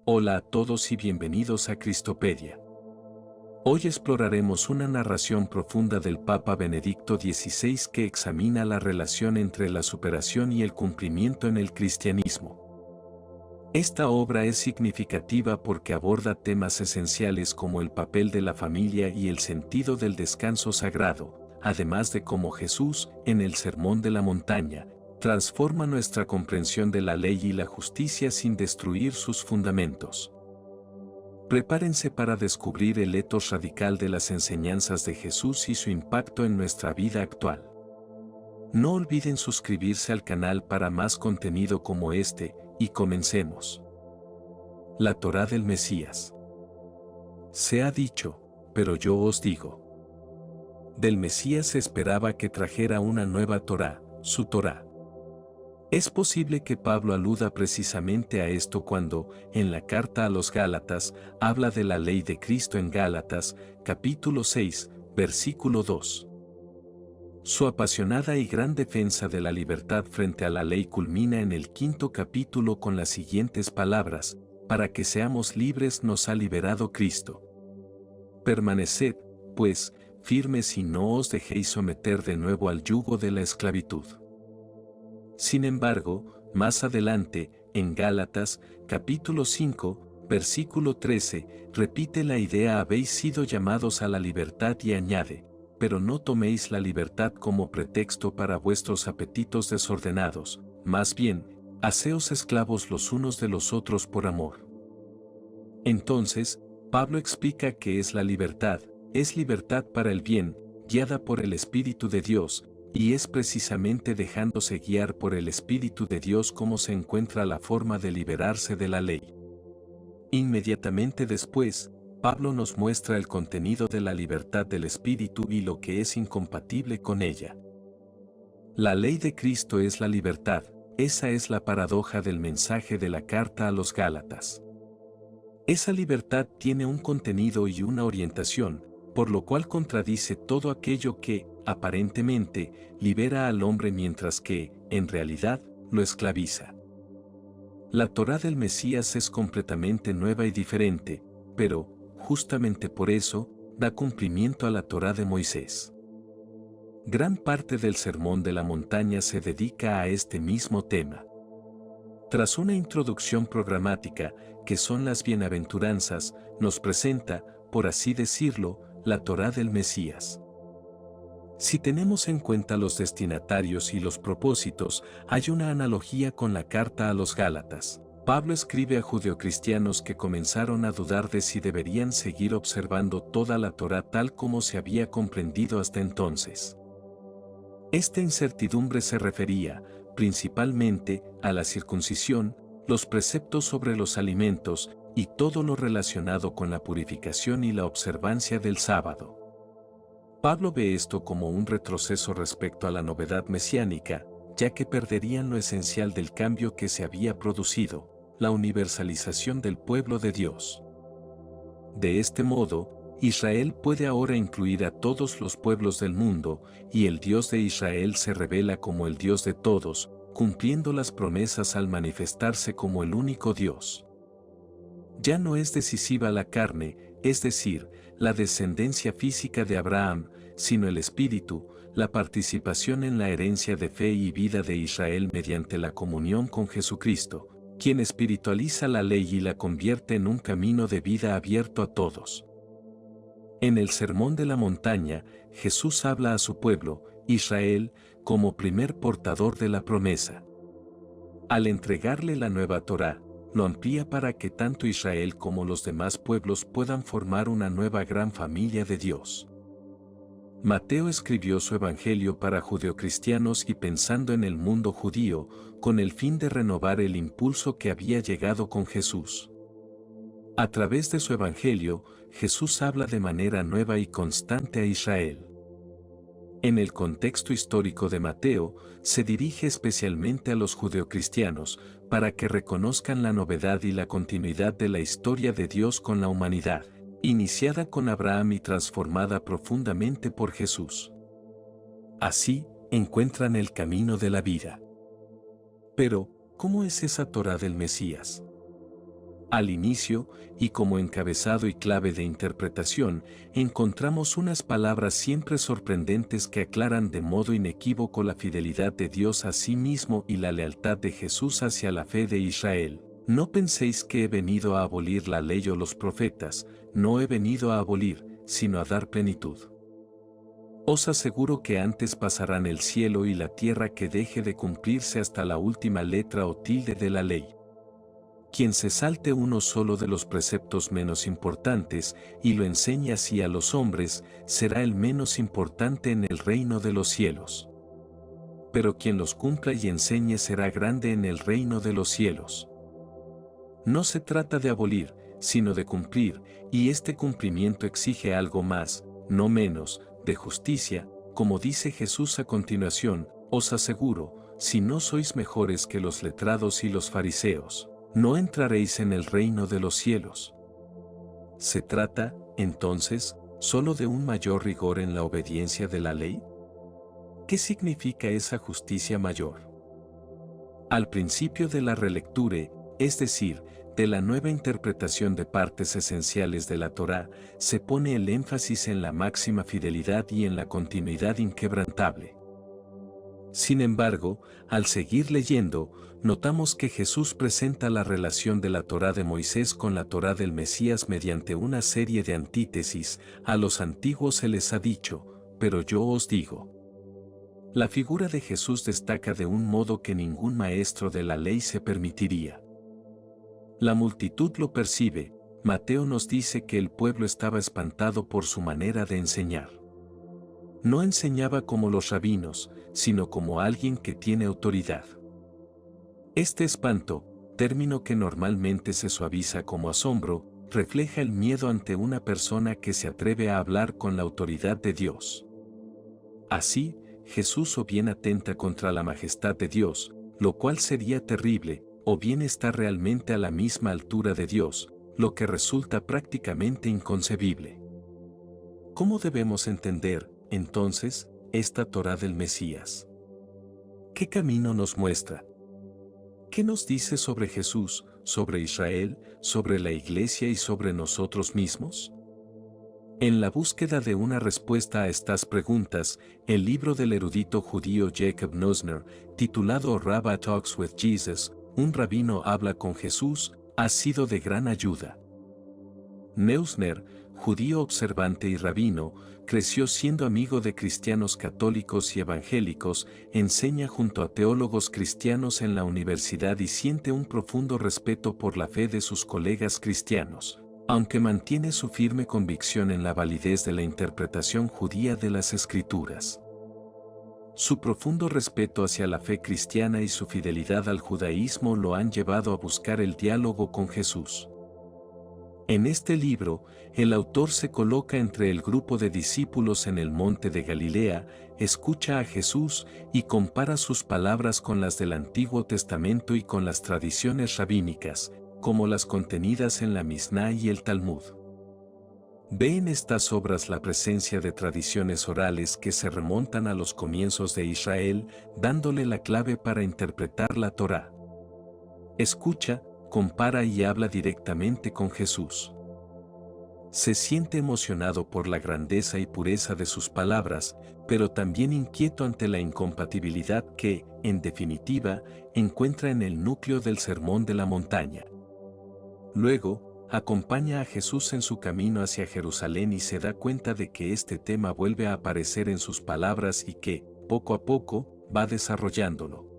Hola a todos y bienvenidos a Cristopedia. Hoy exploraremos una narración profunda del Papa Benedicto XVI que examina la relación entre la superación y el cumplimiento en el cristianismo. Esta obra es significativa porque aborda temas esenciales como el papel de la familia y el sentido del descanso sagrado, además de cómo Jesús, en el Sermón de la Montaña, transforma nuestra comprensión de la ley y la justicia sin destruir sus fundamentos. Prepárense para descubrir el etos radical de las enseñanzas de Jesús y su impacto en nuestra vida actual. No olviden suscribirse al canal para más contenido como este, y comencemos. La Torá del Mesías. Se ha dicho, pero yo os digo. Del Mesías se esperaba que trajera una nueva Torá, su Torá. Es posible que Pablo aluda precisamente a esto cuando, en la carta a los Gálatas, habla de la ley de Cristo en Gálatas, capítulo 6, versículo 2. Su apasionada y gran defensa de la libertad frente a la ley culmina en el 5º capítulo con las siguientes palabras: para que seamos libres nos ha liberado Cristo. Permaneced, pues, firmes y no os dejéis someter de nuevo al yugo de la esclavitud. Sin embargo, más adelante, en Gálatas, capítulo 5, versículo 13, repite la idea: habéis sido llamados a la libertad, y añade: pero no toméis la libertad como pretexto para vuestros apetitos desordenados, más bien, haceos esclavos los unos de los otros por amor. Entonces, Pablo explica qué es la libertad: es libertad para el bien, guiada por el Espíritu de Dios, y es precisamente dejándose guiar por el Espíritu de Dios como se encuentra la forma de liberarse de la ley. Inmediatamente después, Pablo nos muestra el contenido de la libertad del Espíritu y lo que es incompatible con ella. La ley de Cristo es la libertad, esa es la paradoja del mensaje de la carta a los Gálatas. Esa libertad tiene un contenido y una orientación, por lo cual contradice todo aquello que, aparentemente, libera al hombre mientras que, en realidad, lo esclaviza. La Torá del Mesías es completamente nueva y diferente, pero, justamente por eso, da cumplimiento a la Torá de Moisés. Gran parte del Sermón de la Montaña se dedica a este mismo tema. Tras una introducción programática, que son las bienaventuranzas, nos presenta, por así decirlo, la Torá del Mesías. Si tenemos en cuenta los destinatarios y los propósitos, hay una analogía con la carta a los Gálatas. Pablo escribe a judeocristianos que comenzaron a dudar de si deberían seguir observando toda la Torá tal como se había comprendido hasta entonces. Esta incertidumbre se refería, principalmente, a la circuncisión, los preceptos sobre los alimentos, y todo lo relacionado con la purificación y la observancia del sábado. Pablo ve esto como un retroceso respecto a la novedad mesiánica, ya que perderían lo esencial del cambio que se había producido: la universalización del pueblo de Dios. De este modo, Israel puede ahora incluir a todos los pueblos del mundo, y el Dios de Israel se revela como el Dios de todos, cumpliendo las promesas al manifestarse como el único Dios. Ya no es decisiva la carne, es decir, la descendencia física de Abraham, sino el espíritu, la participación en la herencia de fe y vida de Israel mediante la comunión con Jesucristo, quien espiritualiza la ley y la convierte en un camino de vida abierto a todos. En el Sermón de la Montaña, Jesús habla a su pueblo, Israel, como primer portador de la promesa. Al entregarle la nueva Torá, lo amplía para que tanto Israel como los demás pueblos puedan formar una nueva gran familia de Dios. Mateo escribió su evangelio para judeocristianos y pensando en el mundo judío, con el fin de renovar el impulso que había llegado con Jesús. A través de su evangelio, Jesús habla de manera nueva y constante a Israel. En el contexto histórico de Mateo, se dirige especialmente a los judeocristianos, para que reconozcan la novedad y la continuidad de la historia de Dios con la humanidad, iniciada con Abraham y transformada profundamente por Jesús. Así, encuentran el camino de la vida. Pero, ¿cómo es esa Torá del Mesías? Al inicio, y como encabezado y clave de interpretación, encontramos unas palabras siempre sorprendentes que aclaran de modo inequívoco la fidelidad de Dios a sí mismo y la lealtad de Jesús hacia la fe de Israel. No penséis que he venido a abolir la ley o los profetas, no he venido a abolir, sino a dar plenitud. Os aseguro que antes pasarán el cielo y la tierra que deje de cumplirse hasta la última letra o tilde de la ley. Quien se salte uno solo de los preceptos menos importantes y lo enseñe así a los hombres, será el menos importante en el reino de los cielos. Pero quien los cumpla y enseñe será grande en el reino de los cielos. No se trata de abolir, sino de cumplir, y este cumplimiento exige algo más, no menos, de justicia, como dice Jesús a continuación, os aseguro, si no sois mejores que los letrados y los fariseos, no entraréis en el reino de los cielos. ¿Se trata, entonces, solo de un mayor rigor en la obediencia de la ley? ¿Qué significa esa justicia mayor? Al principio de la relectura, es decir, de la nueva interpretación de partes esenciales de la Torá, se pone el énfasis en la máxima fidelidad y en la continuidad inquebrantable. Sin embargo, al seguir leyendo, notamos que Jesús presenta la relación de la Torá de Moisés con la Torá del Mesías mediante una serie de antítesis. A los antiguos se les ha dicho, pero yo os digo. La figura de Jesús destaca de un modo que ningún maestro de la ley se permitiría. La multitud lo percibe. Mateo nos dice que el pueblo estaba espantado por su manera de enseñar. No enseñaba como los rabinos, sino como alguien que tiene autoridad. Este espanto, término que normalmente se suaviza como asombro, refleja el miedo ante una persona que se atreve a hablar con la autoridad de Dios. Así, Jesús o bien atenta contra la majestad de Dios, lo cual sería terrible, o bien está realmente a la misma altura de Dios, lo que resulta prácticamente inconcebible. ¿Cómo debemos entender, entonces, esta Torá del Mesías? ¿Qué camino nos muestra? ¿Qué nos dice sobre Jesús, sobre Israel, sobre la Iglesia y sobre nosotros mismos? En la búsqueda de una respuesta a estas preguntas, el libro del erudito judío Jacob Neusner, titulado Rabbi Talks with Jesus, un rabino habla con Jesús, ha sido de gran ayuda. Neusner, judío observante y rabino, creció siendo amigo de cristianos católicos y evangélicos, enseña junto a teólogos cristianos en la universidad y siente un profundo respeto por la fe de sus colegas cristianos, aunque mantiene su firme convicción en la validez de la interpretación judía de las Escrituras. Su profundo respeto hacia la fe cristiana y su fidelidad al judaísmo lo han llevado a buscar el diálogo con Jesús. En este libro, el autor se coloca entre el grupo de discípulos en el monte de Galilea, escucha a Jesús y compara sus palabras con las del Antiguo Testamento y con las tradiciones rabínicas, como las contenidas en la Misná y el Talmud. Ve en estas obras la presencia de tradiciones orales que se remontan a los comienzos de Israel, dándole la clave para interpretar la Torá. Escucha, compara y habla directamente con Jesús. Se siente emocionado por la grandeza y pureza de sus palabras, pero también inquieto ante la incompatibilidad que, en definitiva, encuentra en el núcleo del Sermón de la Montaña. Luego, acompaña a Jesús en su camino hacia Jerusalén y se da cuenta de que este tema vuelve a aparecer en sus palabras y que, poco a poco, va desarrollándolo.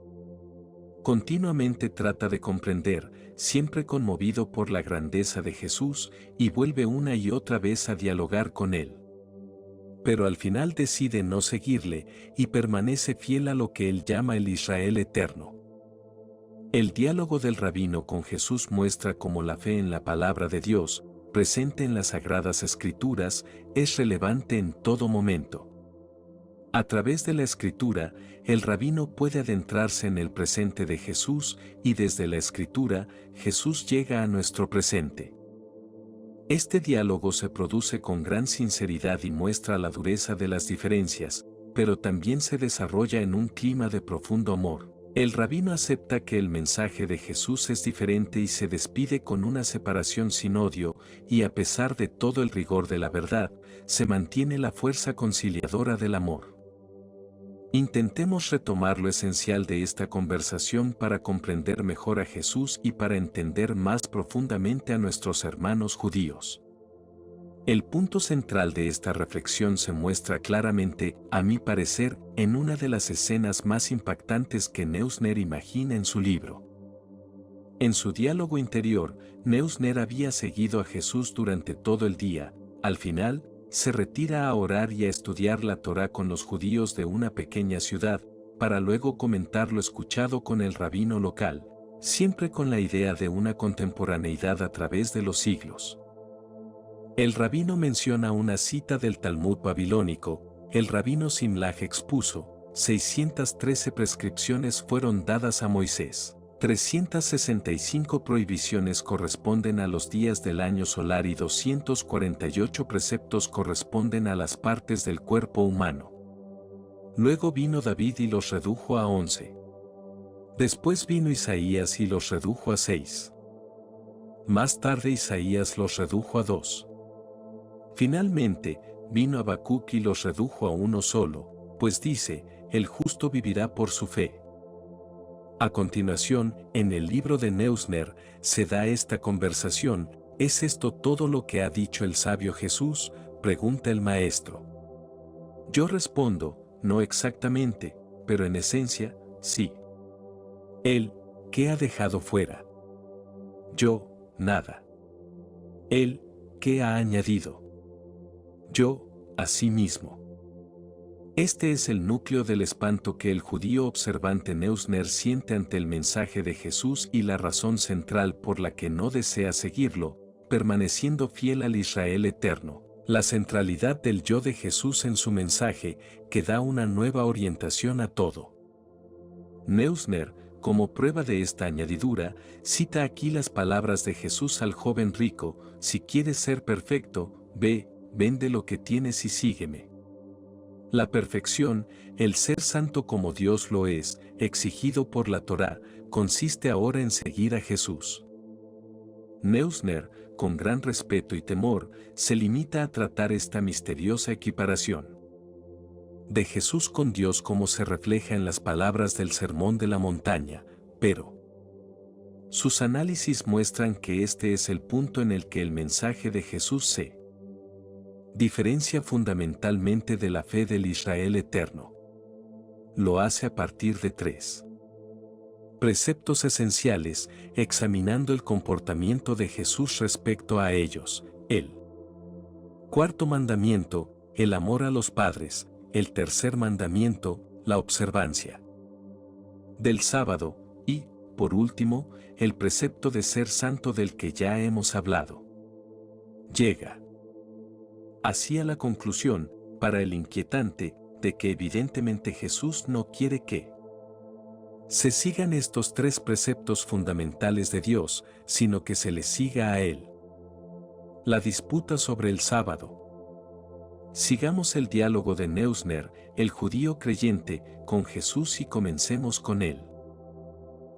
Continuamente trata de comprender, siempre conmovido por la grandeza de Jesús, y vuelve una y otra vez a dialogar con él. Pero al final decide no seguirle y permanece fiel a lo que él llama el Israel eterno. El diálogo del rabino con Jesús muestra cómo la fe en la palabra de Dios, presente en las Sagradas Escrituras, es relevante en todo momento. A través de la Escritura, el rabino puede adentrarse en el presente de Jesús y desde la Escritura, Jesús llega a nuestro presente. Este diálogo se produce con gran sinceridad y muestra la dureza de las diferencias, pero también se desarrolla en un clima de profundo amor. El rabino acepta que el mensaje de Jesús es diferente y se despide con una separación sin odio, y a pesar de todo el rigor de la verdad, se mantiene la fuerza conciliadora del amor. Intentemos retomar lo esencial de esta conversación para comprender mejor a Jesús y para entender más profundamente a nuestros hermanos judíos. El punto central de esta reflexión se muestra claramente, a mi parecer, en una de las escenas más impactantes que Neusner imagina en su libro. En su diálogo interior, Neusner había seguido a Jesús durante todo el día. Al final, se retira a orar y a estudiar la Torá con los judíos de una pequeña ciudad, para luego comentar lo escuchado con el rabino local, siempre con la idea de una contemporaneidad a través de los siglos. El rabino menciona una cita del Talmud babilónico. El rabino Simlaj expuso: 613 prescripciones fueron dadas a Moisés. 365 prohibiciones corresponden a los días del año solar y 248 preceptos corresponden a las partes del cuerpo humano. Luego vino David y los redujo a 11. Después vino Isaías y los redujo a 6. Más tarde Isaías los redujo a 2. Finalmente, vino Habacuc y los redujo a uno solo, pues dice: el justo vivirá por su fe. A continuación, en el libro de Neusner, se da esta conversación: ¿es esto todo lo que ha dicho el sabio Jesús?, pregunta el maestro. Yo respondo: no exactamente, pero en esencia, sí. Él, ¿qué ha dejado fuera? Yo, nada. Él, ¿qué ha añadido? Yo, a sí mismo. Este es el núcleo del espanto que el judío observante Neusner siente ante el mensaje de Jesús y la razón central por la que no desea seguirlo, permaneciendo fiel al Israel eterno, la centralidad del yo de Jesús en su mensaje, que da una nueva orientación a todo. Neusner, como prueba de esta añadidura, cita aquí las palabras de Jesús al joven rico: si quieres ser perfecto, ve, vende lo que tienes y sígueme. La perfección, el ser santo como Dios lo es, exigido por la Torá, consiste ahora en seguir a Jesús. Neusner, con gran respeto y temor, se limita a tratar esta misteriosa equiparación de Jesús con Dios como se refleja en las palabras del Sermón de la Montaña, pero sus análisis muestran que este es el punto en el que el mensaje de Jesús se diferencia fundamentalmente de la fe del Israel eterno. Lo hace a partir de 3 preceptos esenciales, examinando el comportamiento de Jesús respecto a ellos. El cuarto mandamiento, el amor a los padres. El tercer mandamiento, la observancia del sábado. Y, por último, el precepto de ser santo del que ya hemos hablado. Llega así a la conclusión, para el inquietante, de que evidentemente Jesús no quiere que se sigan estos 3 preceptos fundamentales de Dios, sino que se le siga a Él. La disputa sobre el sábado. Sigamos el diálogo de Neusner, el judío creyente, con Jesús y comencemos con él.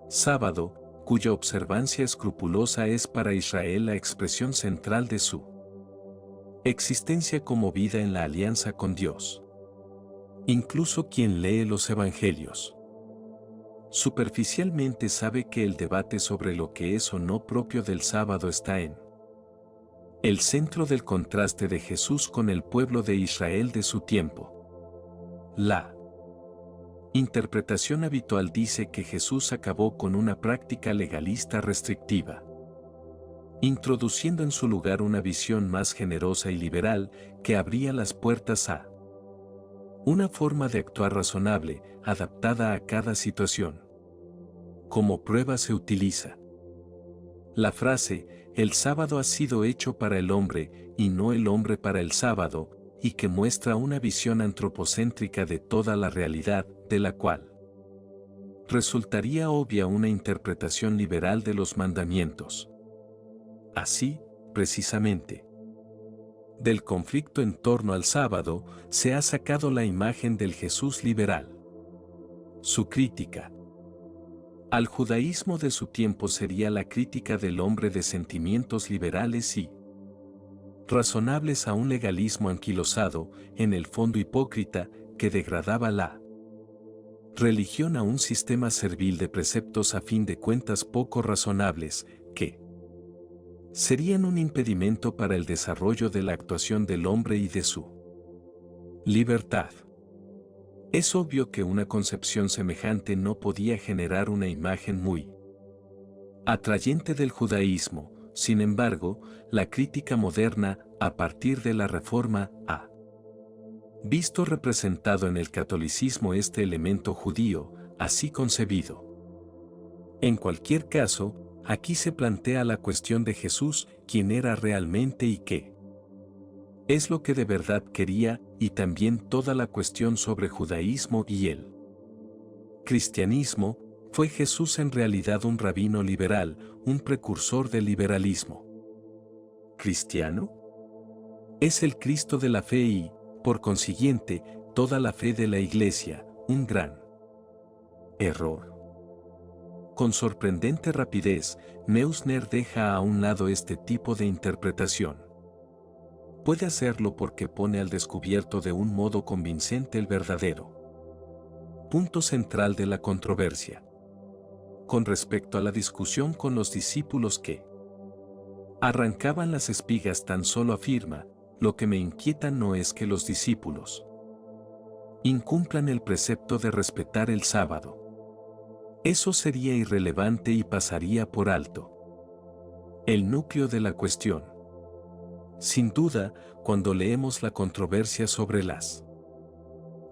Sábado, cuya observancia escrupulosa es para Israel la expresión central de su existencia como vida en la alianza con Dios. Incluso quien lee los evangelios superficialmente sabe que el debate sobre lo que es o no propio del sábado está en el centro del contraste de Jesús con el pueblo de Israel de su tiempo. La interpretación habitual dice que Jesús acabó con una práctica legalista restrictiva, introduciendo en su lugar una visión más generosa y liberal que abría las puertas a una forma de actuar razonable, adaptada a cada situación. Como prueba se utiliza la frase: el sábado ha sido hecho para el hombre, y no el hombre para el sábado, y que muestra una visión antropocéntrica de toda la realidad, de la cual resultaría obvia una interpretación liberal de los mandamientos. Así, precisamente, del conflicto en torno al sábado, se ha sacado la imagen del Jesús liberal. Su crítica Al judaísmo de su tiempo sería la crítica del hombre de sentimientos liberales y razonables a un legalismo anquilosado, en el fondo hipócrita, que degradaba la religión a un sistema servil de preceptos a fin de cuentas poco razonables, que serían un impedimento para el desarrollo de la actuación del hombre y de su libertad. Es obvio que una concepción semejante no podía generar una imagen muy atrayente del judaísmo. Sin embargo, la crítica moderna, a partir de la Reforma, ha visto representado en el catolicismo este elemento judío, así concebido. En cualquier caso, aquí se plantea la cuestión de Jesús, quién era realmente y qué es lo que de verdad quería, y también toda la cuestión sobre judaísmo y el cristianismo. ¿Fue Jesús en realidad un rabino liberal, un precursor del liberalismo cristiano? Es el Cristo de la fe y, por consiguiente, toda la fe de la Iglesia, un gran error. Con sorprendente rapidez, Neusner deja a un lado este tipo de interpretación. Puede hacerlo porque pone al descubierto de un modo convincente el verdadero punto central de la controversia. Con respecto a la discusión con los discípulos que arrancaban las espigas, tan solo afirma: lo que me inquieta no es que los discípulos incumplan el precepto de respetar el sábado. Eso sería irrelevante y pasaría por alto el núcleo de la cuestión. Sin duda, cuando leemos la controversia sobre las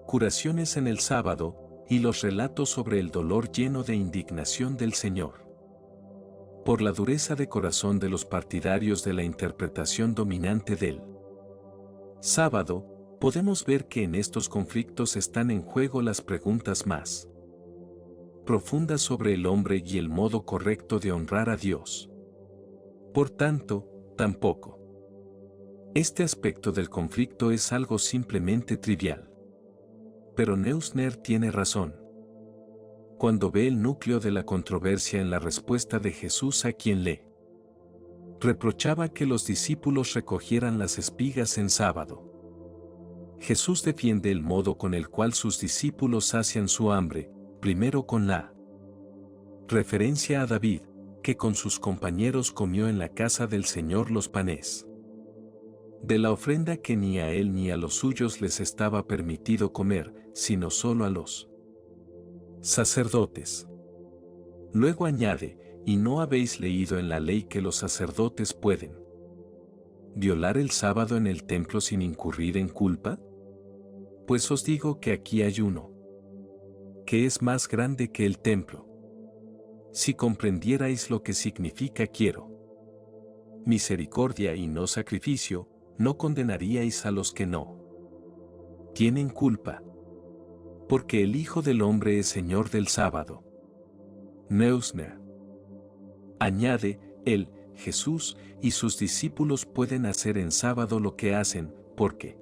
curaciones en el sábado y los relatos sobre el dolor lleno de indignación del Señor por la dureza de corazón de los partidarios de la interpretación dominante del sábado, podemos ver que en estos conflictos están en juego las preguntas más profundas sobre el hombre y el modo correcto de honrar a Dios. Por tanto, tampoco este aspecto del conflicto es algo simplemente trivial. Pero Neusner tiene razón cuando ve el núcleo de la controversia en la respuesta de Jesús a quien le reprochaba que los discípulos recogieran las espigas en sábado. Jesús defiende el modo con el cual sus discípulos sacian su hambre, primero con la referencia a David, que con sus compañeros comió en la casa del Señor los panes de la ofrenda que ni a él ni a los suyos les estaba permitido comer, sino solo a los sacerdotes. Luego añade: ¿y no habéis leído en la ley que los sacerdotes pueden violar el sábado en el templo sin incurrir en culpa? Pues os digo que aquí hay uno que es más grande que el templo. Si comprendierais lo que significa quiero misericordia y no sacrificio, no condenaríais a los que no tienen culpa. Porque el Hijo del Hombre es Señor del sábado. Neusner añade: él, Jesús, y sus discípulos pueden hacer en sábado lo que hacen, porque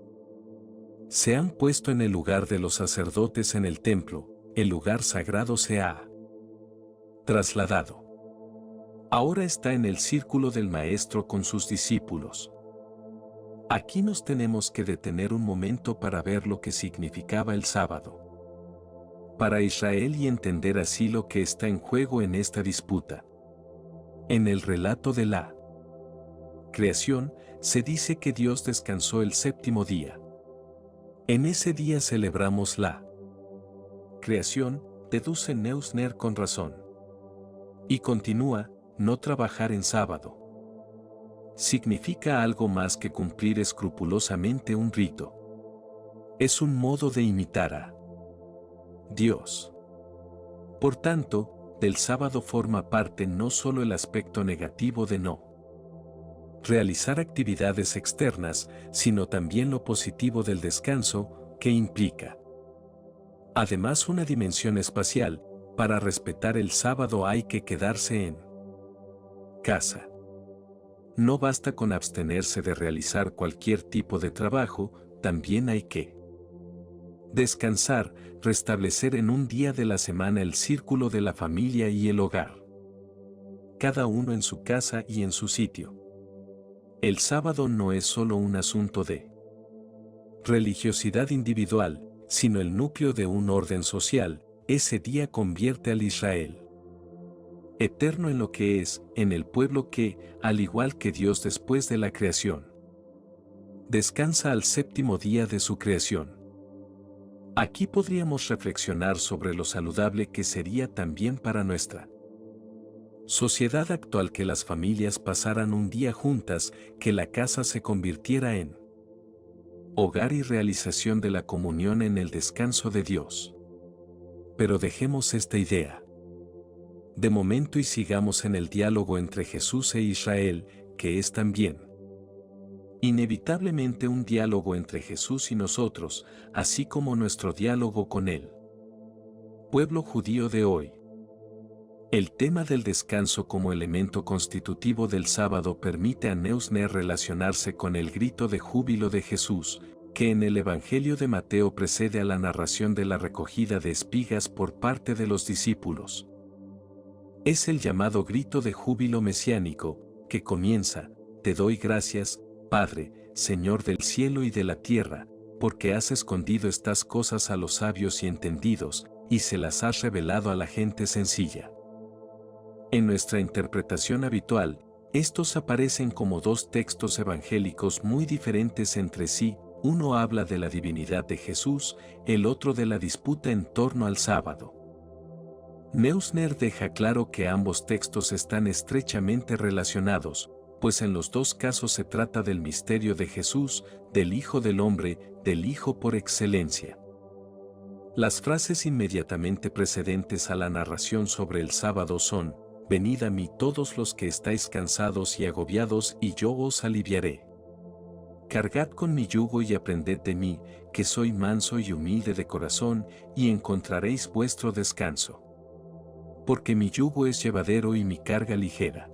se han puesto en el lugar de los sacerdotes en el templo, el lugar sagrado se ha trasladado. Ahora está en el círculo del Maestro con sus discípulos. Aquí nos tenemos que detener un momento para ver lo que significaba el sábado para Israel y entender así lo que está en juego en esta disputa. En el relato de la creación, se dice que Dios descansó el séptimo día. En ese día celebramos la creación, deduce Neusner con razón. Y continúa: no trabajar en sábado significa algo más que cumplir escrupulosamente un rito. Es un modo de imitar a Dios. Por tanto, del sábado forma parte no solo el aspecto negativo de no realizar actividades externas, sino también lo positivo del descanso, que implica además una dimensión espacial. Para respetar el sábado hay que quedarse en casa. No basta con abstenerse de realizar cualquier tipo de trabajo, también hay que Descansar, restablecer en un día de la semana el círculo de la familia y el hogar. Cada uno en su casa y en su sitio. El sábado no es solo un asunto de religiosidad individual, sino el núcleo de un orden social. Ese día convierte al Israel eterno en lo que es, en el pueblo que, al igual que Dios después de la creación, descansa al séptimo día de su creación. Aquí podríamos reflexionar sobre lo saludable que sería también para nuestra sociedad actual que las familias pasaran un día juntas, que la casa se convirtiera en hogar y realización de la comunión en el descanso de Dios. Pero dejemos esta idea de momento y sigamos en el diálogo entre Jesús e Israel, que es también inevitablemente un diálogo entre Jesús y nosotros, así como nuestro diálogo con él. Pueblo judío de hoy. El tema del descanso como elemento constitutivo del sábado permite a Neusner relacionarse con el grito de júbilo de Jesús, que en el Evangelio de Mateo precede a la narración de la recogida de espigas por parte de los discípulos. Es el llamado grito de júbilo mesiánico, que comienza: Te doy gracias, Padre, Señor del cielo y de la tierra, porque has escondido estas cosas a los sabios y entendidos, y se las has revelado a la gente sencilla. En nuestra interpretación habitual, estos aparecen como dos textos evangélicos muy diferentes entre sí. Uno habla de la divinidad de Jesús, el otro de la disputa en torno al sábado. Neusner deja claro que ambos textos están estrechamente relacionados, pues en los dos casos se trata del misterio de Jesús, del Hijo del Hombre, del Hijo por excelencia. Las frases inmediatamente precedentes a la narración sobre el sábado son: Venid a mí todos los que estáis cansados y agobiados, y yo os aliviaré. Cargad con mi yugo y aprended de mí, que soy manso y humilde de corazón, y encontraréis vuestro descanso. Porque mi yugo es llevadero y mi carga ligera.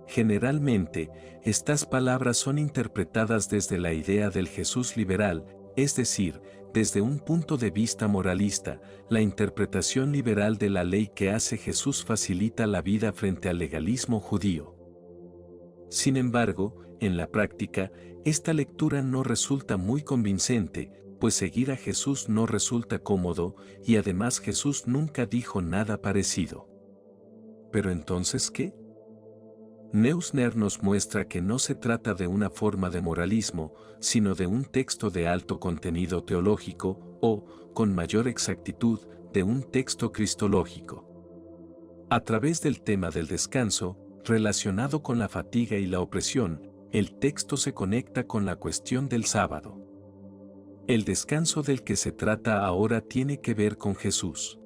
Generalmente, estas palabras son interpretadas desde la idea del Jesús liberal, es decir, desde un punto de vista moralista. La interpretación liberal de la ley que hace Jesús facilita la vida frente al legalismo judío. Sin embargo, en la práctica, esta lectura no resulta muy convincente, pues seguir a Jesús no resulta cómodo, y además Jesús nunca dijo nada parecido. ¿Pero entonces qué? Neusner nos muestra que no se trata de una forma de moralismo, sino de un texto de alto contenido teológico, o, con mayor exactitud, de un texto cristológico. A través del tema del descanso, relacionado con la fatiga y la opresión, el texto se conecta con la cuestión del sábado. El descanso del que se trata ahora tiene que ver con Jesús.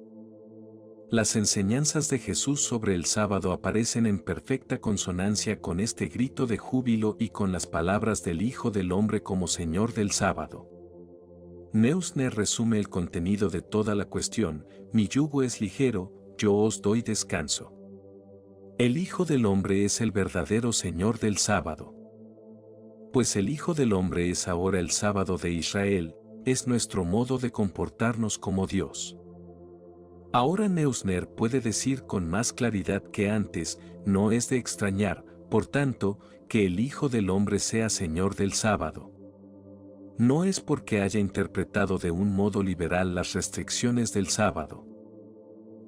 Las enseñanzas de Jesús sobre el sábado aparecen en perfecta consonancia con este grito de júbilo y con las palabras del Hijo del Hombre como Señor del sábado. Neusner resume el contenido de toda la cuestión: mi yugo es ligero, yo os doy descanso. El Hijo del Hombre es el verdadero Señor del sábado. Pues el Hijo del Hombre es ahora el sábado de Israel, es nuestro modo de comportarnos como Dios. Ahora Neusner puede decir con más claridad que antes: no es de extrañar, por tanto, que el Hijo del Hombre sea Señor del sábado. No es porque haya interpretado de un modo liberal las restricciones del sábado.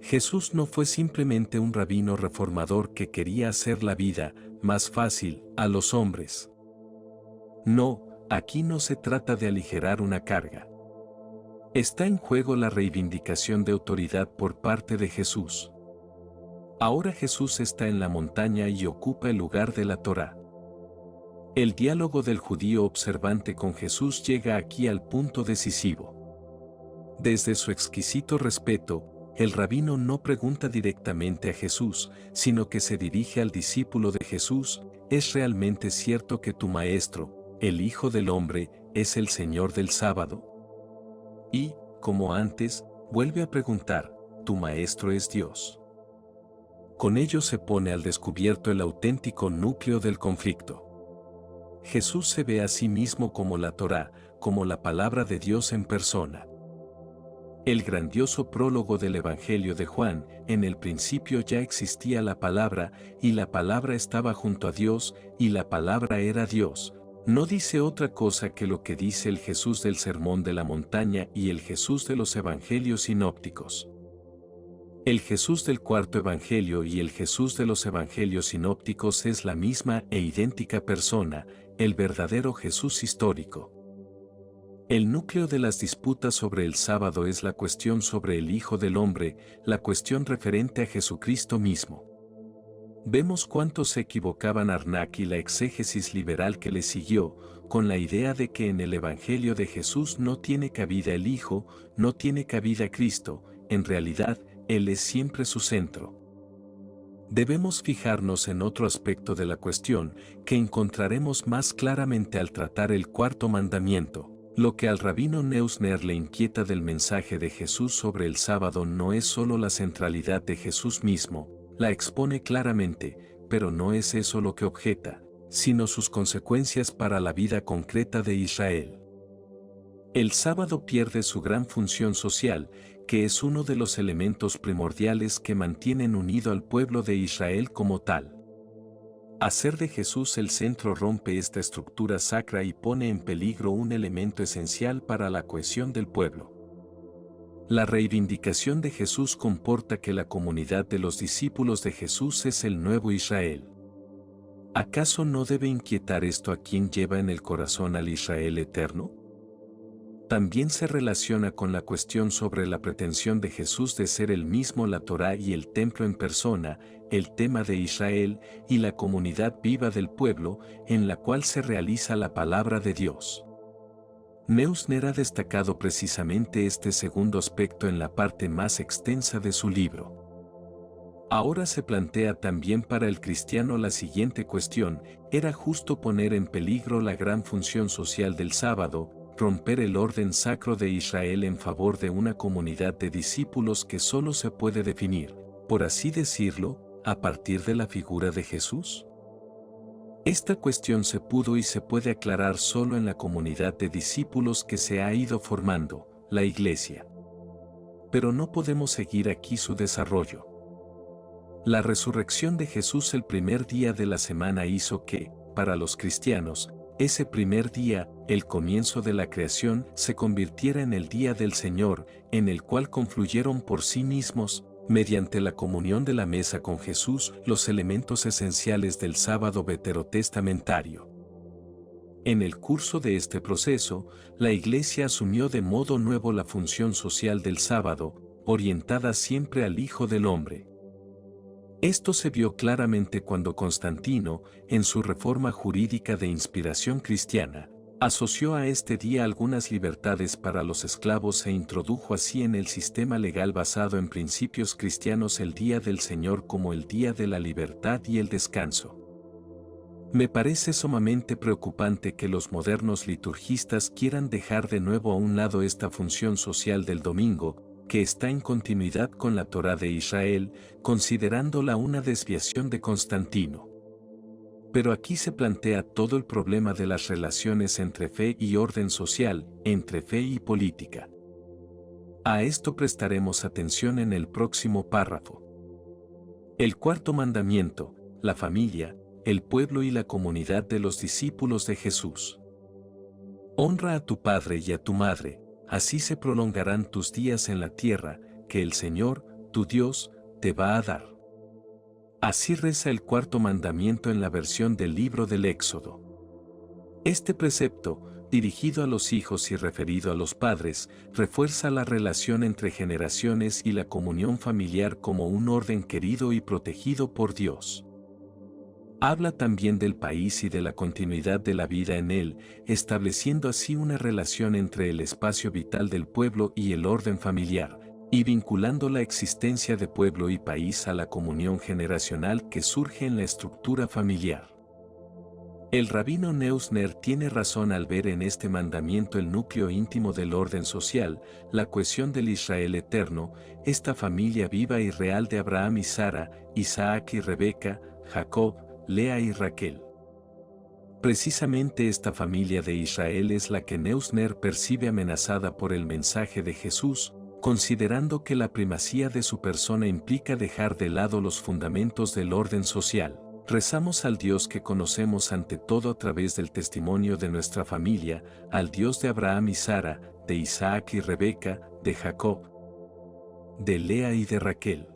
Jesús no fue simplemente un rabino reformador que quería hacer la vida más fácil a los hombres. No, aquí no se trata de aligerar una carga. Está en juego la reivindicación de autoridad por parte de Jesús. Ahora Jesús está en la montaña y ocupa el lugar de la Torá. El diálogo del judío observante con Jesús llega aquí al punto decisivo. Desde su exquisito respeto, el rabino no pregunta directamente a Jesús, sino que se dirige al discípulo de Jesús: ¿es realmente cierto que tu maestro, el Hijo del Hombre, es el Señor del sábado? Y, como antes, vuelve a preguntar: ¿tu maestro es Dios? Con ello se pone al descubierto el auténtico núcleo del conflicto. Jesús se ve a sí mismo como la Torá, como la palabra de Dios en persona. El grandioso prólogo del Evangelio de Juan: en el principio ya existía la palabra, y la palabra estaba junto a Dios, y la palabra era Dios. No dice otra cosa que lo que dice el Jesús del Sermón de la Montaña y el Jesús de los Evangelios sinópticos. El Jesús del cuarto Evangelio y el Jesús de los Evangelios sinópticos es la misma e idéntica persona, el verdadero Jesús histórico. El núcleo de las disputas sobre el sábado es la cuestión sobre el Hijo del Hombre, la cuestión referente a Jesucristo mismo. Vemos cuánto se equivocaban Arnak y la exégesis liberal que le siguió, con la idea de que en el Evangelio de Jesús no tiene cabida el Hijo, no tiene cabida Cristo. En realidad, Él es siempre su centro. Debemos fijarnos en otro aspecto de la cuestión, que encontraremos más claramente al tratar el cuarto mandamiento. Lo que al rabino Neusner le inquieta del mensaje de Jesús sobre el sábado no es solo la centralidad de Jesús mismo, la expone claramente, pero no es eso lo que objeta, sino sus consecuencias para la vida concreta de Israel. El sábado pierde su gran función social, que es uno de los elementos primordiales que mantienen unido al pueblo de Israel como tal. Hacer de Jesús el centro rompe esta estructura sacra y pone en peligro un elemento esencial para la cohesión del pueblo. La reivindicación de Jesús comporta que la comunidad de los discípulos de Jesús es el nuevo Israel. ¿Acaso no debe inquietar esto a quien lleva en el corazón al Israel eterno? También se relaciona con la cuestión sobre la pretensión de Jesús de ser el mismo la Torá y el templo en persona, el tema de Israel y la comunidad viva del pueblo, en la cual se realiza la palabra de Dios. Neusner ha destacado precisamente este segundo aspecto en la parte más extensa de su libro. Ahora se plantea también para el cristiano la siguiente cuestión: ¿era justo poner en peligro la gran función social del sábado, romper el orden sacro de Israel en favor de una comunidad de discípulos que solo se puede definir, por así decirlo, a partir de la figura de Jesús? Esta cuestión se pudo y se puede aclarar solo en la comunidad de discípulos que se ha ido formando, la Iglesia. Pero no podemos seguir aquí su desarrollo. La resurrección de Jesús el primer día de la semana hizo que, para los cristianos, ese primer día, el comienzo de la creación, se convirtiera en el día del Señor, en el cual confluyeron por sí mismos, mediante la comunión de la mesa con Jesús, los elementos esenciales del sábado veterotestamentario. En el curso de este proceso, la Iglesia asumió de modo nuevo la función social del sábado, orientada siempre al Hijo del Hombre. Esto se vio claramente cuando Constantino, en su reforma jurídica de inspiración cristiana, asoció a este día algunas libertades para los esclavos e introdujo así en el sistema legal basado en principios cristianos el Día del Señor como el Día de la Libertad y el Descanso. Me parece sumamente preocupante que los modernos liturgistas quieran dejar de nuevo a un lado esta función social del domingo, que está en continuidad con la Torá de Israel, considerándola una desviación de Constantino. Pero aquí se plantea todo el problema de las relaciones entre fe y orden social, entre fe y política. A esto prestaremos atención en el próximo párrafo. El cuarto mandamiento: la familia, el pueblo y la comunidad de los discípulos de Jesús. Honra a tu padre y a tu madre, así se prolongarán tus días en la tierra, que el Señor, tu Dios, te va a dar. Así reza el cuarto mandamiento en la versión del libro del Éxodo. Este precepto, dirigido a los hijos y referido a los padres, refuerza la relación entre generaciones y la comunión familiar como un orden querido y protegido por Dios. Habla también del país y de la continuidad de la vida en él, estableciendo así una relación entre el espacio vital del pueblo y el orden familiar, y vinculando la existencia de pueblo y país a la comunión generacional que surge en la estructura familiar. El rabino Neusner tiene razón al ver en este mandamiento el núcleo íntimo del orden social, la cohesión del Israel eterno, esta familia viva y real de Abraham y Sara, Isaac y Rebeca, Jacob, Lea y Raquel. Precisamente esta familia de Israel es la que Neusner percibe amenazada por el mensaje de Jesús, considerando que la primacía de su persona implica dejar de lado los fundamentos del orden social. Rezamos al Dios que conocemos ante todo a través del testimonio de nuestra familia, al Dios de Abraham y Sara, de Isaac y Rebeca, de Jacob, de Lea y de Raquel.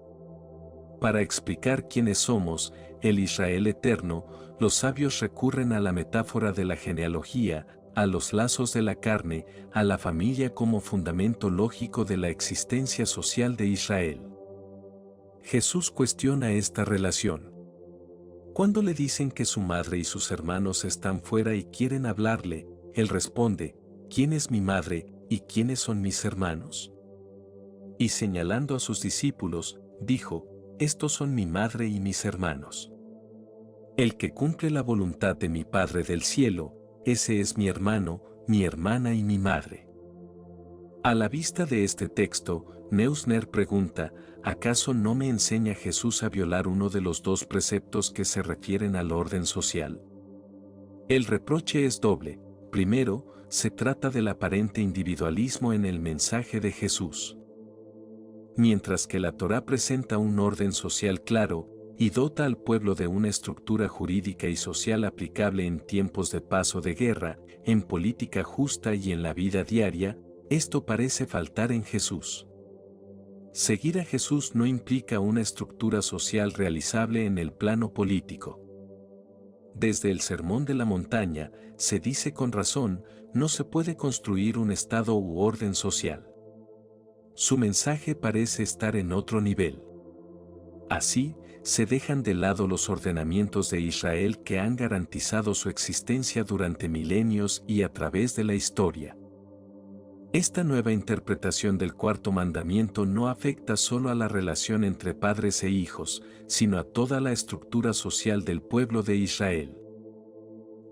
Para explicar quiénes somos, el Israel eterno, los sabios recurren a la metáfora de la genealogía, a los lazos de la carne, a la familia como fundamento lógico de la existencia social de Israel. Jesús cuestiona esta relación. Cuando le dicen que su madre y sus hermanos están fuera y quieren hablarle, él responde, ¿quién es mi madre y quiénes son mis hermanos? Y señalando a sus discípulos, dijo, estos son mi madre y mis hermanos. El que cumple la voluntad de mi Padre del cielo, ese es mi hermano, mi hermana y mi madre. A la vista de este texto, Neusner pregunta, ¿acaso no me enseña Jesús a violar uno de los dos preceptos que se refieren al orden social? El reproche es doble. Primero, se trata del aparente individualismo en el mensaje de Jesús. Mientras que la Torá presenta un orden social claro, y dota al pueblo de una estructura jurídica y social aplicable en tiempos de paz o de guerra, en política justa y en la vida diaria, esto parece faltar en Jesús. Seguir a Jesús no implica una estructura social realizable en el plano político. Desde el Sermón de la Montaña, se dice con razón, no se puede construir un estado u orden social. Su mensaje parece estar en otro nivel. Así, se dejan de lado los ordenamientos de Israel que han garantizado su existencia durante milenios y a través de la historia. Esta nueva interpretación del cuarto mandamiento no afecta solo a la relación entre padres e hijos, sino a toda la estructura social del pueblo de Israel.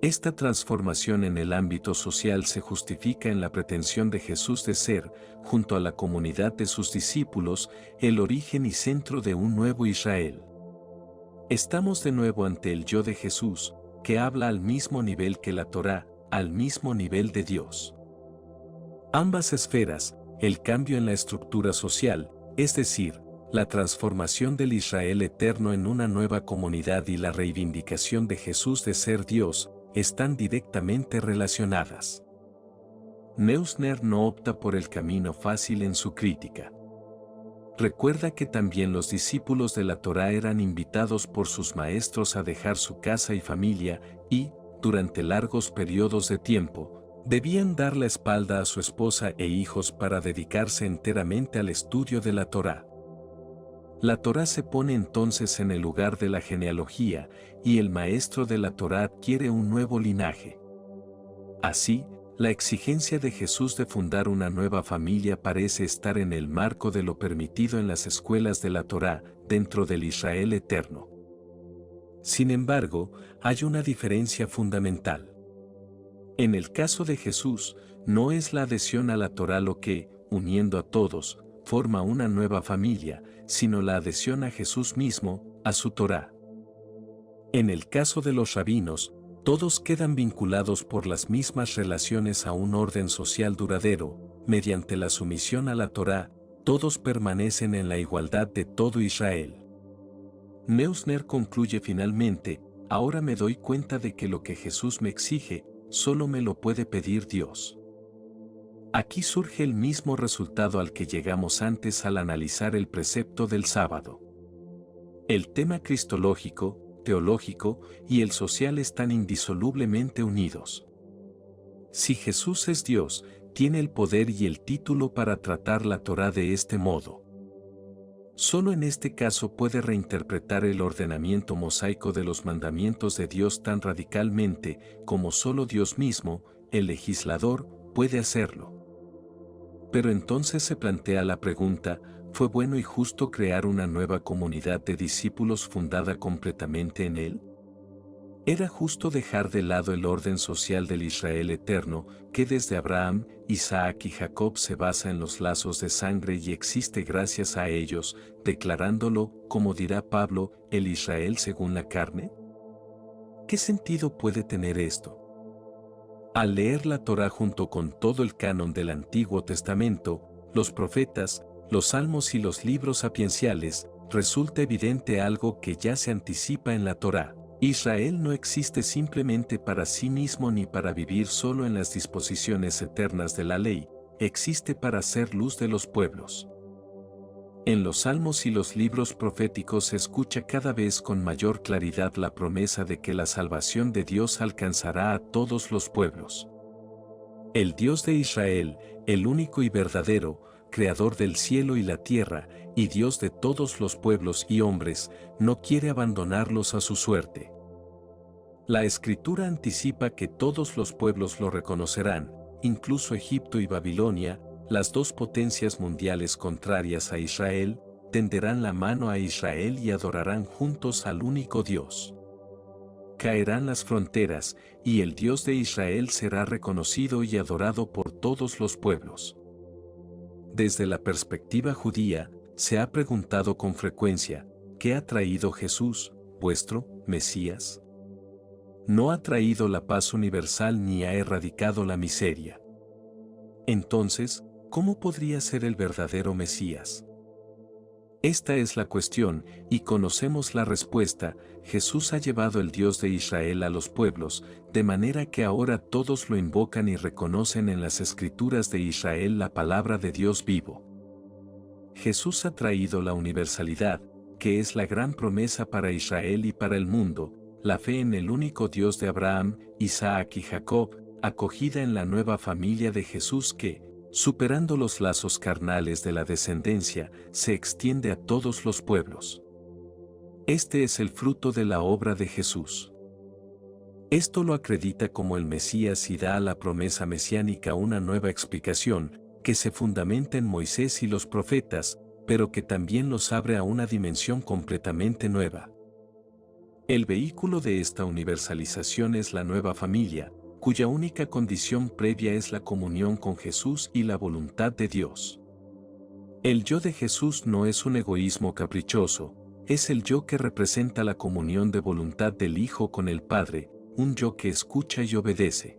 Esta transformación en el ámbito social se justifica en la pretensión de Jesús de ser, junto a la comunidad de sus discípulos, el origen y centro de un nuevo Israel. Estamos de nuevo ante el yo de Jesús, que habla al mismo nivel que la Torá, al mismo nivel de Dios. Ambas esferas, el cambio en la estructura social, es decir, la transformación del Israel eterno en una nueva comunidad y la reivindicación de Jesús de ser Dios, están directamente relacionadas. Neusner no opta por el camino fácil en su crítica. Recuerda que también los discípulos de la Torá eran invitados por sus maestros a dejar su casa y familia y, durante largos periodos de tiempo, debían dar la espalda a su esposa e hijos para dedicarse enteramente al estudio de la Torá. La Torá se pone entonces en el lugar de la genealogía y el maestro de la Torá adquiere un nuevo linaje. Así, la exigencia de Jesús de fundar una nueva familia parece estar en el marco de lo permitido en las escuelas de la Torá, dentro del Israel eterno. Sin embargo, hay una diferencia fundamental. En el caso de Jesús, no es la adhesión a la Torá lo que, uniendo a todos, forma una nueva familia, sino la adhesión a Jesús mismo, a su Torá. En el caso de los rabinos, todos quedan vinculados por las mismas relaciones a un orden social duradero, mediante la sumisión a la Torá, todos permanecen en la igualdad de todo Israel. Neusner concluye finalmente, ahora me doy cuenta de que lo que Jesús me exige, solo me lo puede pedir Dios. Aquí surge el mismo resultado al que llegamos antes al analizar el precepto del sábado. El tema cristológico, teológico y el social están indisolublemente unidos. Si Jesús es Dios, tiene el poder y el título para tratar la Torá de este modo. Solo en este caso puede reinterpretar el ordenamiento mosaico de los mandamientos de Dios tan radicalmente como solo Dios mismo, el legislador, puede hacerlo. Pero entonces se plantea la pregunta, ¿fue bueno y justo crear una nueva comunidad de discípulos fundada completamente en Él? ¿Era justo dejar de lado el orden social del Israel eterno, que desde Abraham, Isaac y Jacob se basa en los lazos de sangre y existe gracias a ellos, declarándolo, como dirá Pablo, el Israel según la carne? ¿Qué sentido puede tener esto? Al leer la Torá junto con todo el canon del Antiguo Testamento, los profetas, los salmos y los libros sapienciales, resulta evidente algo que ya se anticipa en la Torá. Israel no existe simplemente para sí mismo ni para vivir solo en las disposiciones eternas de la ley, existe para ser luz de los pueblos. En los salmos y los libros proféticos se escucha cada vez con mayor claridad la promesa de que la salvación de Dios alcanzará a todos los pueblos. El Dios de Israel, el único y verdadero, Creador del cielo y la tierra, y Dios de todos los pueblos y hombres, no quiere abandonarlos a su suerte. La Escritura anticipa que todos los pueblos lo reconocerán, incluso Egipto y Babilonia, las dos potencias mundiales contrarias a Israel, tenderán la mano a Israel y adorarán juntos al único Dios. Caerán las fronteras, y el Dios de Israel será reconocido y adorado por todos los pueblos. Desde la perspectiva judía, se ha preguntado con frecuencia, ¿qué ha traído Jesús, vuestro Mesías? No ha traído la paz universal ni ha erradicado la miseria. Entonces, ¿cómo podría ser el verdadero Mesías? Esta es la cuestión, y conocemos la respuesta. Jesús ha llevado el Dios de Israel a los pueblos, de manera que ahora todos lo invocan y reconocen en las Escrituras de Israel la palabra de Dios vivo. Jesús ha traído la universalidad, que es la gran promesa para Israel y para el mundo, la fe en el único Dios de Abraham, Isaac y Jacob, acogida en la nueva familia de Jesús que, superando los lazos carnales de la descendencia, se extiende a todos los pueblos. Este es el fruto de la obra de Jesús. Esto lo acredita como el Mesías y da a la promesa mesiánica una nueva explicación, que se fundamenta en Moisés y los profetas, pero que también los abre a una dimensión completamente nueva. El vehículo de esta universalización es la nueva familia, cuya única condición previa es la comunión con Jesús y la voluntad de Dios. El yo de Jesús no es un egoísmo caprichoso, es el yo que representa la comunión de voluntad del Hijo con el Padre, un yo que escucha y obedece.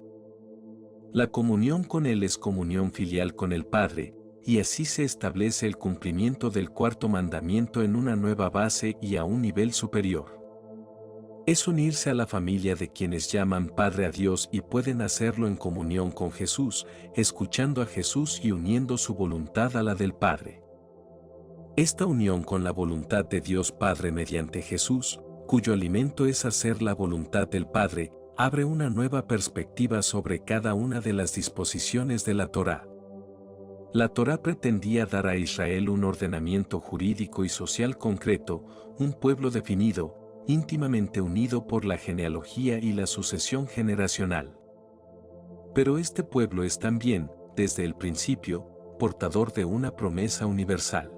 La comunión con Él es comunión filial con el Padre, y así se establece el cumplimiento del cuarto mandamiento en una nueva base y a un nivel superior. Es unirse a la familia de quienes llaman Padre a Dios y pueden hacerlo en comunión con Jesús, escuchando a Jesús y uniendo su voluntad a la del Padre. Esta unión con la voluntad de Dios Padre mediante Jesús, cuyo alimento es hacer la voluntad del Padre, abre una nueva perspectiva sobre cada una de las disposiciones de la Torá. La Torá pretendía dar a Israel un ordenamiento jurídico y social concreto, un pueblo definido, íntimamente unido por la genealogía y la sucesión generacional. Pero este pueblo es también, desde el principio, portador de una promesa universal.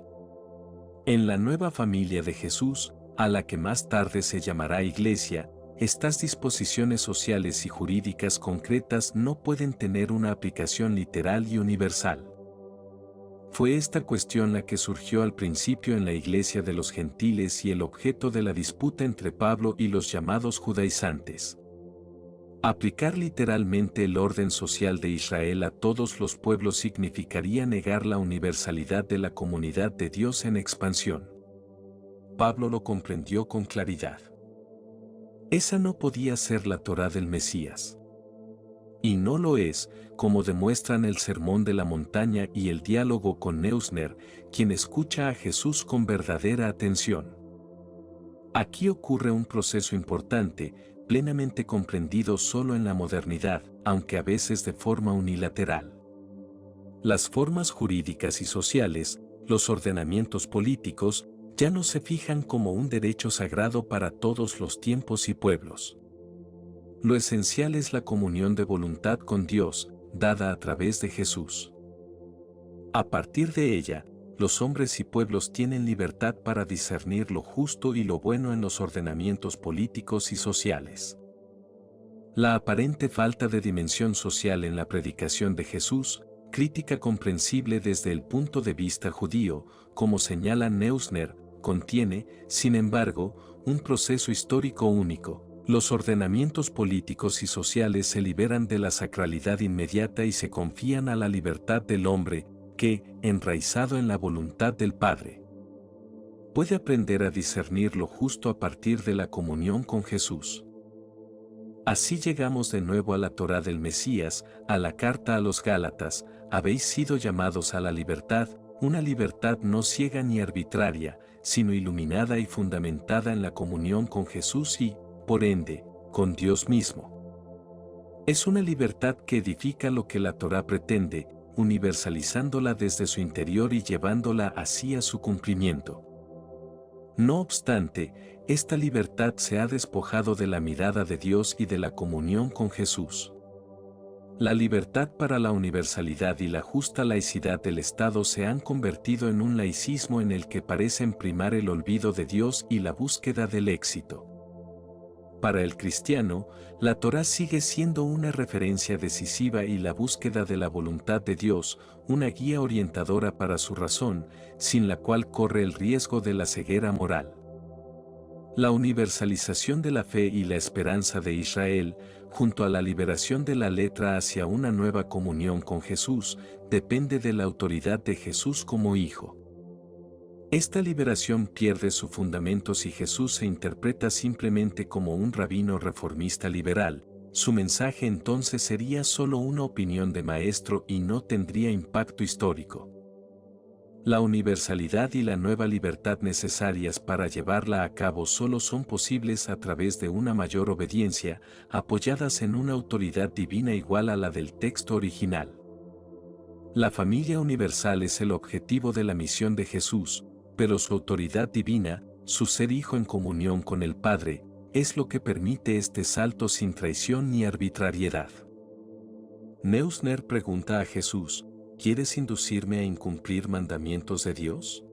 En la nueva familia de Jesús, a la que más tarde se llamará Iglesia, estas disposiciones sociales y jurídicas concretas no pueden tener una aplicación literal y universal. Fue esta cuestión la que surgió al principio en la Iglesia de los Gentiles y el objeto de la disputa entre Pablo y los llamados judaizantes. Aplicar literalmente el orden social de Israel a todos los pueblos significaría negar la universalidad de la comunidad de Dios en expansión. Pablo lo comprendió con claridad. Esa no podía ser la Torá del Mesías. Y no lo es, como demuestran el Sermón de la Montaña y el diálogo con Neusner, quien escucha a Jesús con verdadera atención. Aquí ocurre un proceso importante, plenamente comprendido solo en la modernidad, aunque a veces de forma unilateral. Las formas jurídicas y sociales, los ordenamientos políticos, ya no se fijan como un derecho sagrado para todos los tiempos y pueblos. Lo esencial es la comunión de voluntad con Dios, dada a través de Jesús. A partir de ella, los hombres y pueblos tienen libertad para discernir lo justo y lo bueno en los ordenamientos políticos y sociales. La aparente falta de dimensión social en la predicación de Jesús, crítica comprensible desde el punto de vista judío, como señala Neusner, contiene, sin embargo, un proceso histórico único. Los ordenamientos políticos y sociales se liberan de la sacralidad inmediata y se confían a la libertad del hombre, que, enraizado en la voluntad del Padre, puede aprender a discernir lo justo a partir de la comunión con Jesús. Así llegamos de nuevo a la Torá del Mesías, a la carta a los Gálatas: habéis sido llamados a la libertad, una libertad no ciega ni arbitraria, sino iluminada y fundamentada en la comunión con Jesús y, por ende, con Dios mismo. Es una libertad que edifica lo que la Torá pretende, universalizándola desde su interior y llevándola así a su cumplimiento. No obstante, esta libertad se ha despojado de la mirada de Dios y de la comunión con Jesús. La libertad para la universalidad y la justa laicidad del Estado se han convertido en un laicismo en el que parecen primar el olvido de Dios y la búsqueda del éxito. Para el cristiano, la Torá sigue siendo una referencia decisiva y la búsqueda de la voluntad de Dios, una guía orientadora para su razón, sin la cual corre el riesgo de la ceguera moral. La universalización de la fe y la esperanza de Israel, junto a la liberación de la letra hacia una nueva comunión con Jesús, depende de la autoridad de Jesús como Hijo. Esta liberación pierde su fundamento si Jesús se interpreta simplemente como un rabino reformista liberal. Su mensaje entonces sería solo una opinión de maestro y no tendría impacto histórico. La universalidad y la nueva libertad necesarias para llevarla a cabo solo son posibles a través de una mayor obediencia, apoyadas en una autoridad divina igual a la del texto original. La familia universal es el objetivo de la misión de Jesús, pero su autoridad divina, su ser hijo en comunión con el Padre, es lo que permite este salto sin traición ni arbitrariedad. Neusner pregunta a Jesús: ¿quieres inducirme a incumplir mandamientos de Dios?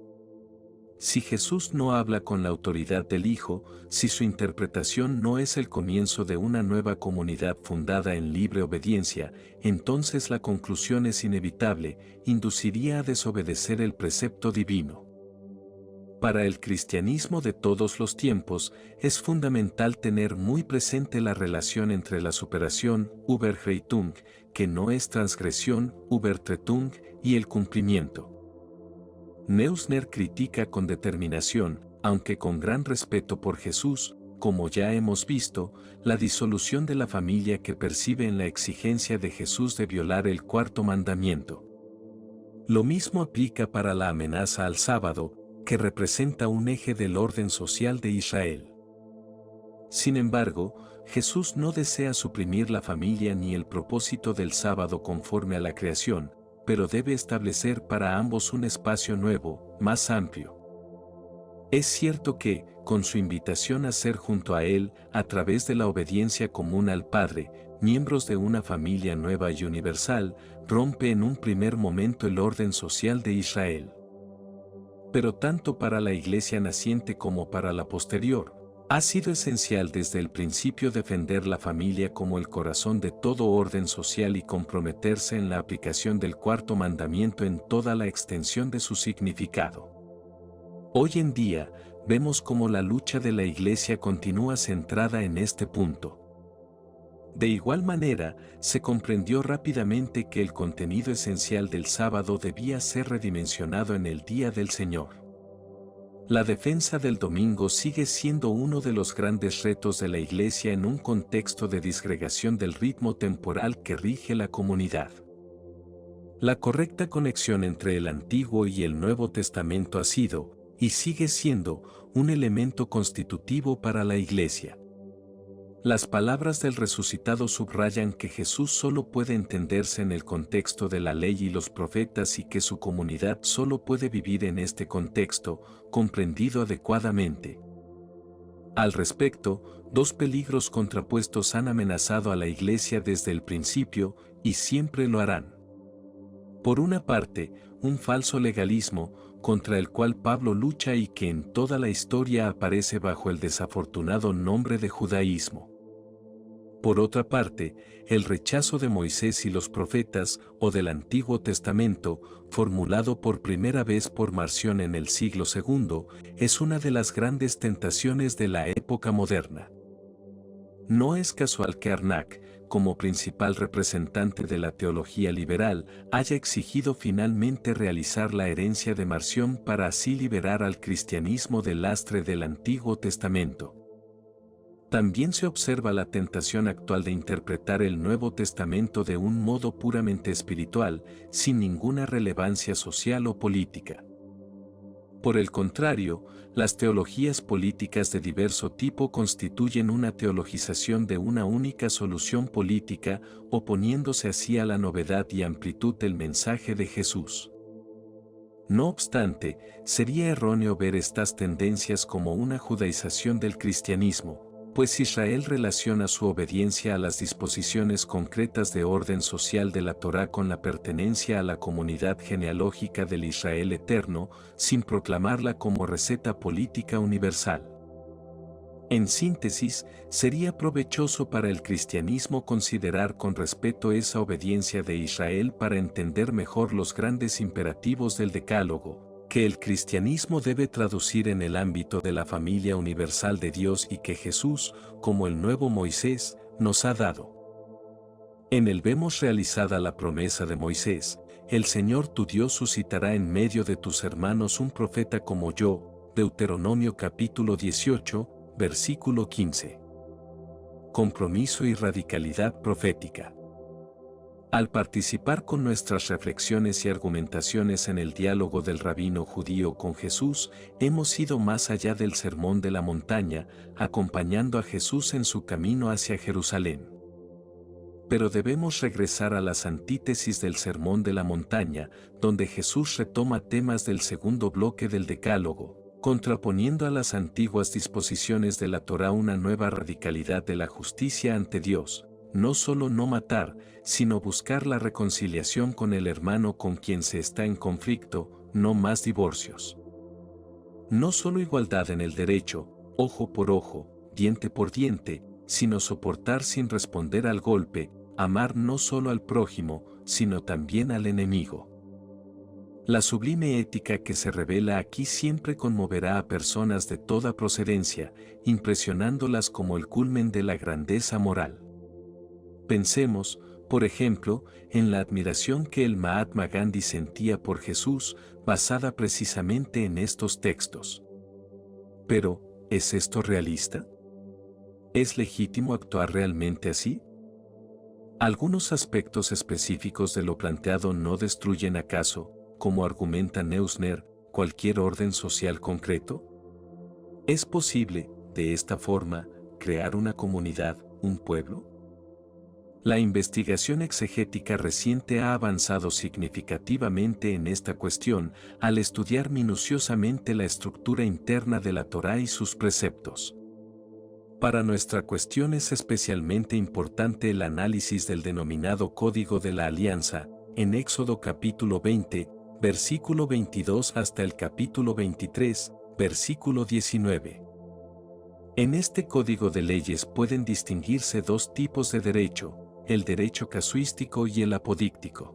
Si Jesús no habla con la autoridad del Hijo, si su interpretación no es el comienzo de una nueva comunidad fundada en libre obediencia, entonces la conclusión es inevitable: induciría a desobedecer el precepto divino. Para el cristianismo de todos los tiempos, es fundamental tener muy presente la relación entre la superación, Übertretung, que no es transgresión, Übertretung, y el cumplimiento. Neusner critica con determinación, aunque con gran respeto por Jesús, como ya hemos visto, la disolución de la familia que percibe en la exigencia de Jesús de violar el cuarto mandamiento. Lo mismo aplica para la amenaza al sábado, que representa un eje del orden social de Israel. Sin embargo, Jesús no desea suprimir la familia ni el propósito del sábado conforme a la creación, pero debe establecer para ambos un espacio nuevo, más amplio. Es cierto que, con su invitación a ser junto a Él, a través de la obediencia común al Padre, miembros de una familia nueva y universal, rompe en un primer momento el orden social de Israel. Pero tanto para la iglesia naciente como para la posterior, ha sido esencial desde el principio defender la familia como el corazón de todo orden social y comprometerse en la aplicación del cuarto mandamiento en toda la extensión de su significado. Hoy en día, vemos cómo la lucha de la iglesia continúa centrada en este punto. De igual manera, se comprendió rápidamente que el contenido esencial del sábado debía ser redimensionado en el día del Señor. La defensa del domingo sigue siendo uno de los grandes retos de la Iglesia en un contexto de disgregación del ritmo temporal que rige la comunidad. La correcta conexión entre el Antiguo y el Nuevo Testamento ha sido, y sigue siendo, un elemento constitutivo para la Iglesia. Las palabras del resucitado subrayan que Jesús solo puede entenderse en el contexto de la ley y los profetas y que su comunidad solo puede vivir en este contexto, comprendido adecuadamente. Al respecto, dos peligros contrapuestos han amenazado a la Iglesia desde el principio, y siempre lo harán. Por una parte, un falso legalismo, contra el cual Pablo lucha y que en toda la historia aparece bajo el desafortunado nombre de judaísmo. Por otra parte, el rechazo de Moisés y los profetas, o del Antiguo Testamento, formulado por primera vez por Marción en el siglo II, es una de las grandes tentaciones de la época moderna. No es casual que Arnac, como principal representante de la teología liberal, haya exigido finalmente realizar la herencia de Marción para así liberar al cristianismo del lastre del Antiguo Testamento. También se observa la tentación actual de interpretar el Nuevo Testamento de un modo puramente espiritual, sin ninguna relevancia social o política. Por el contrario, las teologías políticas de diverso tipo constituyen una teologización de una única solución política, oponiéndose así a la novedad y amplitud del mensaje de Jesús. No obstante, sería erróneo ver estas tendencias como una judaización del cristianismo, pues Israel relaciona su obediencia a las disposiciones concretas de orden social de la Torá con la pertenencia a la comunidad genealógica del Israel eterno, sin proclamarla como receta política universal. En síntesis, sería provechoso para el cristianismo considerar con respeto esa obediencia de Israel para entender mejor los grandes imperativos del Decálogo, que el cristianismo debe traducir en el ámbito de la familia universal de Dios y que Jesús, como el nuevo Moisés, nos ha dado. En él vemos realizada la promesa de Moisés: el Señor tu Dios suscitará en medio de tus hermanos un profeta como yo, Deuteronomio capítulo 18, versículo 15. Compromiso y radicalidad profética. Al participar con nuestras reflexiones y argumentaciones en el diálogo del rabino judío con Jesús, hemos ido más allá del sermón de la montaña, acompañando a Jesús en su camino hacia Jerusalén. Pero debemos regresar a las antítesis del sermón de la montaña, donde Jesús retoma temas del segundo bloque del Decálogo, contraponiendo a las antiguas disposiciones de la Torá una nueva radicalidad de la justicia ante Dios. No solo no matar, sino buscar la reconciliación con el hermano con quien se está en conflicto, no más divorcios. No solo igualdad en el derecho, ojo por ojo, diente por diente, sino soportar sin responder al golpe, amar no solo al prójimo, sino también al enemigo. La sublime ética que se revela aquí siempre conmoverá a personas de toda procedencia, impresionándolas como el culmen de la grandeza moral. Pensemos, por ejemplo, en la admiración que el Mahatma Gandhi sentía por Jesús, basada precisamente en estos textos. Pero, ¿es esto realista? ¿Es legítimo actuar realmente así? ¿Algunos aspectos específicos de lo planteado no destruyen acaso, como argumenta Neusner, cualquier orden social concreto? ¿Es posible, de esta forma, crear una comunidad, un pueblo? La investigación exegética reciente ha avanzado significativamente en esta cuestión al estudiar minuciosamente la estructura interna de la Torá y sus preceptos. Para nuestra cuestión es especialmente importante el análisis del denominado Código de la Alianza, en Éxodo capítulo 20, versículo 22 hasta el capítulo 23, versículo 19. En este código de leyes pueden distinguirse dos tipos de derecho: el derecho casuístico y el apodíctico.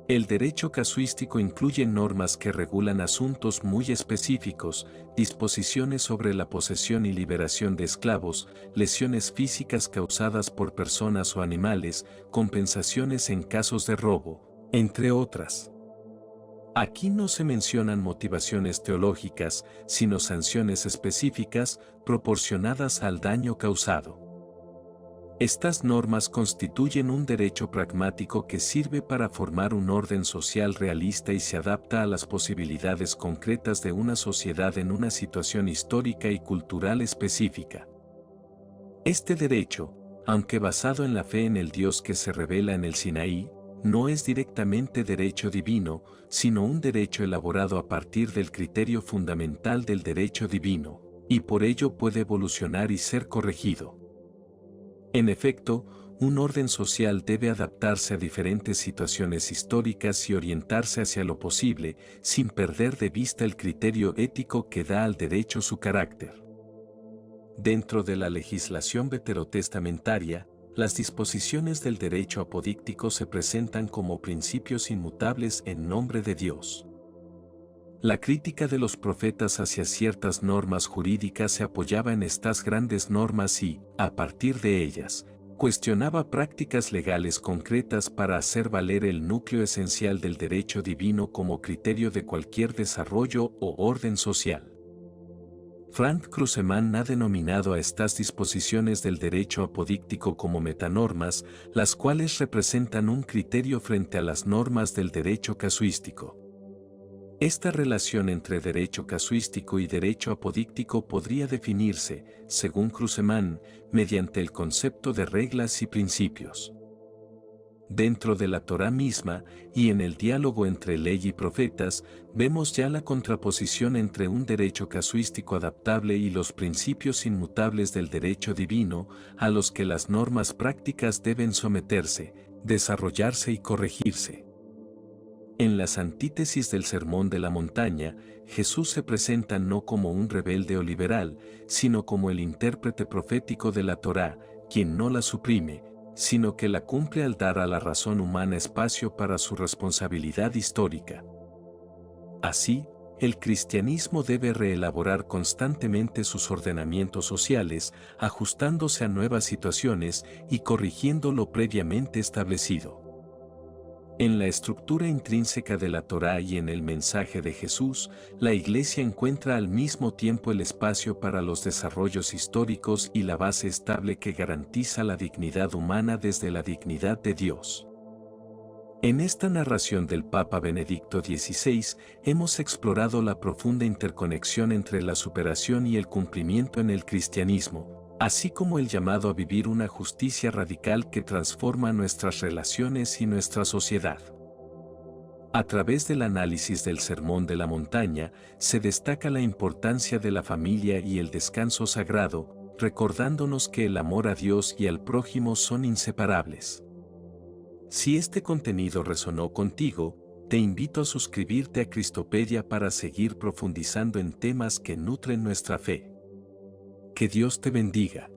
El derecho casuístico incluye normas que regulan asuntos muy específicos, disposiciones sobre la posesión y liberación de esclavos, lesiones físicas causadas por personas o animales, compensaciones en casos de robo, entre otras. Aquí no se mencionan motivaciones teológicas, sino sanciones específicas proporcionadas al daño causado. Estas normas constituyen un derecho pragmático que sirve para formar un orden social realista y se adapta a las posibilidades concretas de una sociedad en una situación histórica y cultural específica. Este derecho, aunque basado en la fe en el Dios que se revela en el Sinaí, no es directamente derecho divino, sino un derecho elaborado a partir del criterio fundamental del derecho divino, y por ello puede evolucionar y ser corregido. En efecto, un orden social debe adaptarse a diferentes situaciones históricas y orientarse hacia lo posible, sin perder de vista el criterio ético que da al derecho su carácter. Dentro de la legislación veterotestamentaria, las disposiciones del derecho apodíctico se presentan como principios inmutables en nombre de Dios. La crítica de los profetas hacia ciertas normas jurídicas se apoyaba en estas grandes normas y, a partir de ellas, Cuestionaba prácticas legales concretas para hacer valer el núcleo esencial del derecho divino como criterio de cualquier desarrollo o orden social. Franz Krusemann ha denominado a estas disposiciones del derecho apodíctico como metanormas, las cuales representan un criterio frente a las normas del derecho casuístico. Esta relación entre derecho casuístico y derecho apodíctico podría definirse, según Krusemann, mediante el concepto de reglas y principios. Dentro de la Torá misma, y en el diálogo entre ley y profetas, vemos ya la contraposición entre un derecho casuístico adaptable y los principios inmutables del derecho divino, a los que las normas prácticas deben someterse, desarrollarse y corregirse. En las antítesis del Sermón de la Montaña, Jesús se presenta no como un rebelde o liberal, sino como el intérprete profético de la Torá, quien no la suprime, sino que la cumple al dar a la razón humana espacio para su responsabilidad histórica. Así, el cristianismo debe reelaborar constantemente sus ordenamientos sociales, ajustándose a nuevas situaciones y corrigiendo lo previamente establecido. En la estructura intrínseca de la Torá y en el mensaje de Jesús, la Iglesia encuentra al mismo tiempo el espacio para los desarrollos históricos y la base estable que garantiza la dignidad humana desde la dignidad de Dios. En esta narración del Papa Benedicto XVI hemos explorado la profunda interconexión entre la superación y el cumplimiento en el cristianismo, así como el llamado a vivir una justicia radical que transforma nuestras relaciones y nuestra sociedad. A través del análisis del Sermón de la Montaña, se destaca la importancia de la familia y el descanso sagrado, recordándonos que el amor a Dios y al prójimo son inseparables. Si este contenido resonó contigo, te invito a suscribirte a Cristopedia para seguir profundizando en temas que nutren nuestra fe. Que Dios te bendiga.